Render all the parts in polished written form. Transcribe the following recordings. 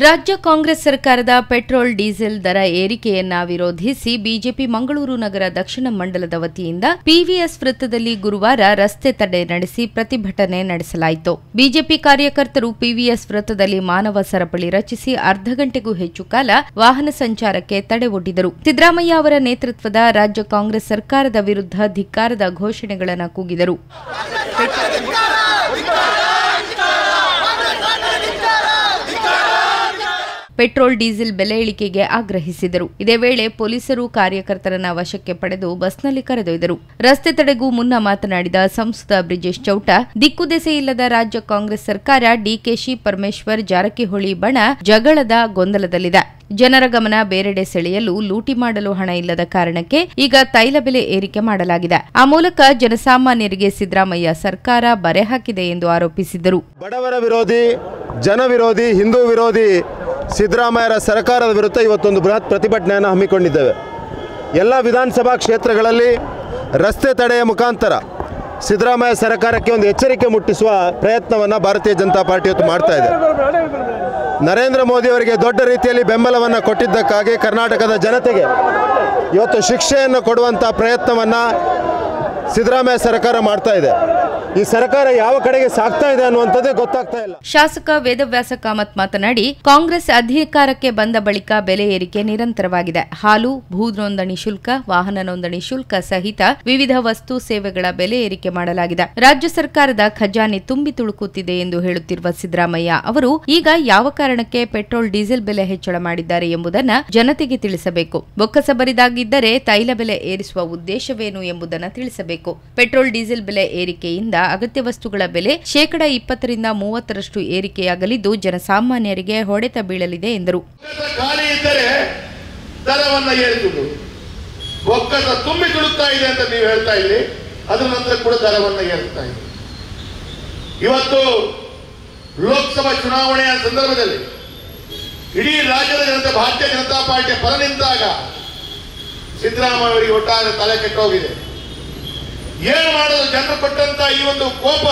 ರಾಜ್ಯ ಕಾಂಗ್ರೆಸ್ ಸರ್ಕಾರದ petrol diesel ದರ ಏರಿಕೆಯನ್ನ ವಿರೋಧಿಸಿ ಬಿಜೆಪಿ ಮಂಗಳೂರು ನಗರ ದಕ್ಷಿಣ ಮಂಡಲದ ವತಿಯಿಂದ ಪಿವಿಎಸ್ ವೃತ್ತದಲ್ಲಿ ಗುರುವಾರ ರಸ್ತೆ ತಡೆ ನಡೆಸಿ ಪ್ರತಿಭಟನೆ ನಡೆಸಲಾಯಿತು. ಬಿಜೆಪಿ ಕಾರ್ಯಕರ್ತರು ಪಿವಿಎಸ್ ವೃತ್ತದಲ್ಲಿ ಮಾನವ ಸರಪಳಿ ರಚಿಸಿ ಅರ್ಧ ಗಂಟೆಗೂ ಹೆಚ್ಚು ಕಾಲ ವಾಹನ ಸಂಚಾರಕ್ಕೆ ತಡೆ ಒಡ್ಡಿದರು. ಸಿದ್ದರಾಮಯ್ಯ ಅವರ ನೇತೃತ್ವದ ರಾಜ್ಯ ಕಾಂಗ್ರೆಸ್ ಸರ್ಕಾರದ ವಿರುದ್ಧ ಧಿಕ್ಕಾರದ ಘೋಷಣೆಗಳನ್ನು ಕೂಗಿದರು. ಪೆಟ್ರೋಲ್ ಡೀಸೆಲ್ ಬೆಲೆ ಇಳಿಕೆಗೆ ಆಗ್ರಹಿಸಿದರು. ಇದೇ ವೇಳೆ ಪೊಲೀಸರು ಕಾರ್ಯಕರ್ತರನ್ನ ವಶಕ್ಕೆ ಪಡೆದು ಬಸ್ನಲ್ಲಿ ಕರೆದೊಯ್ದರು. ರಸ್ತೆ ತಡೆಗೂ ಮುನ್ನ ಮಾತನಾಡಿದ ಸಂಸದ ಬ್ರಿಜೇಶ್ ಚೌಟ, ದಿಕ್ಕುದೆಸೆಯಿಲ್ಲದ ರಾಜ್ಯ ಕಾಂಗ್ರೆಸ್ ಸರ್ಕಾರ ಡಿಕೆಶಿ, ಪರಮೇಶ್ವರ್, ಜಾರಕಿಹೊಳಿ ಬಣ ಜಗಳದ ಗೊಂದಲದಲ್ಲಿದೆ. ಜನರ ಗಮನ ಬೇರೆಡೆ ಸೆಳೆಯಲು ಲೂಟಿ ಮಾಡಲು ಹಣ ಇಲ್ಲದ ಕಾರಣಕ್ಕೆ ಈಗ ತೈಲ ಬೆಲೆ ಏರಿಕೆ ಮಾಡಲಾಗಿದೆ. ಆ ಮೂಲಕ ಜನಸಾಮಾನ್ಯರಿಗೆ ಸಿದ್ದರಾಮಯ್ಯ ಸರ್ಕಾರ ಬರೆ ಹಾಕಿದೆ ಎಂದು ಆರೋಪಿಸಿದರು. ಬಡವರ ವಿರೋಧಿ, ಜನ ವಿರೋಧಿ, ಹಿಂದೂ ವಿರೋಧಿ ಸಿದ್ದರಾಮಯ್ಯರ ಸರ್ಕಾರದ ವಿರುದ್ಧ ಇವತ್ತೊಂದು ಬೃಹತ್ ಪ್ರತಿಭಟನೆಯನ್ನು ಹಮ್ಮಿಕೊಂಡಿದ್ದೇವೆ. ಎಲ್ಲ ವಿಧಾನಸಭಾ ಕ್ಷೇತ್ರಗಳಲ್ಲಿ ರಸ್ತೆ ತಡೆಯ ಮುಖಾಂತರ ಸಿದ್ದರಾಮಯ್ಯ ಸರ್ಕಾರಕ್ಕೆ ಒಂದು ಎಚ್ಚರಿಕೆ ಮುಟ್ಟಿಸುವ ಪ್ರಯತ್ನವನ್ನು ಭಾರತೀಯ ಜನತಾ ಪಾರ್ಟಿ ಇವತ್ತು ಮಾಡ್ತಾ ಇದೆ. ನರೇಂದ್ರ ಮೋದಿ ಅವರಿಗೆ ದೊಡ್ಡ ರೀತಿಯಲ್ಲಿ ಬೆಂಬಲವನ್ನು ಕೊಟ್ಟಿದ್ದಕ್ಕಾಗಿ ಕರ್ನಾಟಕದ ಜನತೆಗೆ ಇವತ್ತು ಶಿಕ್ಷೆಯನ್ನು ಕೊಡುವಂಥ ಪ್ರಯತ್ನವನ್ನು ಸಿದ್ದರಾಮಯ್ಯ ಸರ್ಕಾರ ಮಾಡ್ತಾ ಇದೆ. ಈ ಸರ್ಕಾರ ಯಾವ ಕಡೆಗೆ ಸಾಗ್ತಾ ಇದೆ ಅನ್ನುವಂಥದ್ದೇ ಗೊತ್ತಾಗ್ತಾ ಇಲ್ಲ. ಶಾಸಕ ವೇದವ್ಯಾಸ ಕಾಮತ್ ಮಾತನಾಡಿ, ಕಾಂಗ್ರೆಸ್ ಅಧಿಕಾರಕ್ಕೆ ಬಂದ ಬಳಿಕ ಬೆಲೆ ಏರಿಕೆ ನಿರಂತರವಾಗಿದೆ. ಹಾಲು, ಭೂ ನೋಂದಣಿ ಶುಲ್ಕ, ವಾಹನ ನೋಂದಣಿ ಶುಲ್ಕ ಸಹಿತ ವಿವಿಧ ವಸ್ತು ಸೇವೆಗಳ ಬೆಲೆ ಏರಿಕೆ ಮಾಡಲಾಗಿದೆ. ರಾಜ್ಯ ಸರ್ಕಾರದ ಖಜಾನೆ ತುಂಬಿ ತುಳುಕುತ್ತಿದೆ ಎಂದು ಹೇಳುತ್ತಿರುವ ಸಿದ್ದರಾಮಯ್ಯ ಅವರು ಈಗ ಯಾವ ಕಾರಣಕ್ಕೆ ಪೆಟ್ರೋಲ್ ಡೀಸೆಲ್ ಬೆಲೆ ಹೆಚ್ಚಳ ಮಾಡಿದ್ದಾರೆ ಎಂಬುದನ್ನು ಜನತೆಗೆ ತಿಳಿಸಬೇಕು. ಬೊಕ್ಕಸ ಬರಿದಾಗಿದ್ದರೆ ತೈಲ ಬೆಲೆ ಏರಿಸುವ ಉದ್ದೇಶವೇನು ಎಂಬುದನ್ನು ತಿಳಿಸಬೇಕು. ಪೆಟ್ರೋಲ್ ಡೀಸೆಲ್ ಬೆಲೆ ಏರಿಕೆಯಿಂದ ಅಗತ್ಯ ವಸ್ತುಗಳ ಬೆಲೆ 20% ರಿಂದ 30% ಏರಿಕೆಯಾಗಲಿದ್ದು ಜನಸಾಮಾನ್ಯರಿಗೆ ಹೊಡೆತ ಬೀಳಲಿದೆ ಎಂದರು. ದರವನ್ನು ಏರಿಸುವುದು ಒಕ್ಕಸ ತುಂಬಿ ತುಳುಕ್ತಾ ಇದೆ ಅಂತ ನೀವು ಹೇಳ್ತಾ ಇದ್ದೀರಿ, ಅದರ ನಂತರ ಕೂಡ ದರವನ್ನು ಏರಿಸ್ತಾ ಇದೆ. ಇವತ್ತು ಲೋಕಸಭಾ ಚುನಾವಣೆಯ ಸಂದರ್ಭದಲ್ಲಿ ಇಡೀ ರಾಜ್ಯದ ಜನತೆ ಭಾರತೀಯ ಜನತಾ ಪಾರ್ಟಿಯ ಪರ ನಿಂತಾಗ ಸಿದ್ದರಾಮಯ್ಯ ಅವರಿಗೆ ಒಟ್ಟಾರೆ ತಲೆ ಕೆಟ್ಟೋಗಿದೆ. ಏನು ಮಾಡೋದು? ಜನರು ಕೊಟ್ಟಂತ ಈ ಒಂದು ಕೋಪ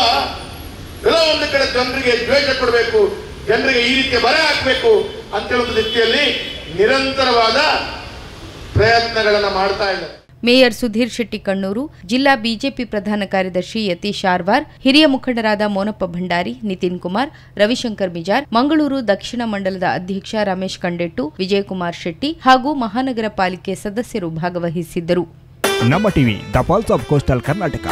ಎಲ್ಲ ಒಂದು ಕಡೆ ಜನರಿಗೆ ದ್ವೇಷ ಕೊಡಬೇಕು, ಜನರಿಗೆ ಈ ರೀತಿ ಬರೆ ಹಾಕಬೇಕು ಅಂತ ಹೇಳುವ ರೀತಿಯಲ್ಲಿ ನಿರಂತರವಾದ ಪ್ರಯತ್ನಗಳನ್ನು ಮಾಡ್ತಾ ಇದ್ದಾರೆ. ಮೇಯರ್ ಸುಧೀರ್ ಶೆಟ್ಟಿ ಕಣ್ಣೂರು, ಜಿಲ್ಲಾ ಬಿಜೆಪಿ ಪ್ರಧಾನ ಕಾರ್ಯದರ್ಶಿ ಯತೀಶ್ ಶಾರ್ವಾರ್, ಹಿರಿಯ ಮುಖಂಡರಾದ ಮೋನಪ್ಪ ಭಂಡಾರಿ, ನಿತಿನ್ ಕುಮಾರ್, ರವಿಶಂಕರ್ ಮಿಜಾರ್, ಮಂಗಳೂರು ದಕ್ಷಿಣ ಮಂಡಲದ ಅಧ್ಯಕ್ಷ ರಮೇಶ್ ಕಂಡೆಟ್ಟು, ವಿಜಯಕುಮಾರ್ ಶೆಟ್ಟಿ ಹಾಗೂ ಮಹಾನಗರ ಪಾಲಿಕೆ ಸದಸ್ಯರು ಭಾಗವಹಿಸಿದ್ದರು. ನಮ್ಮ TV the pulse of coastal Karnataka.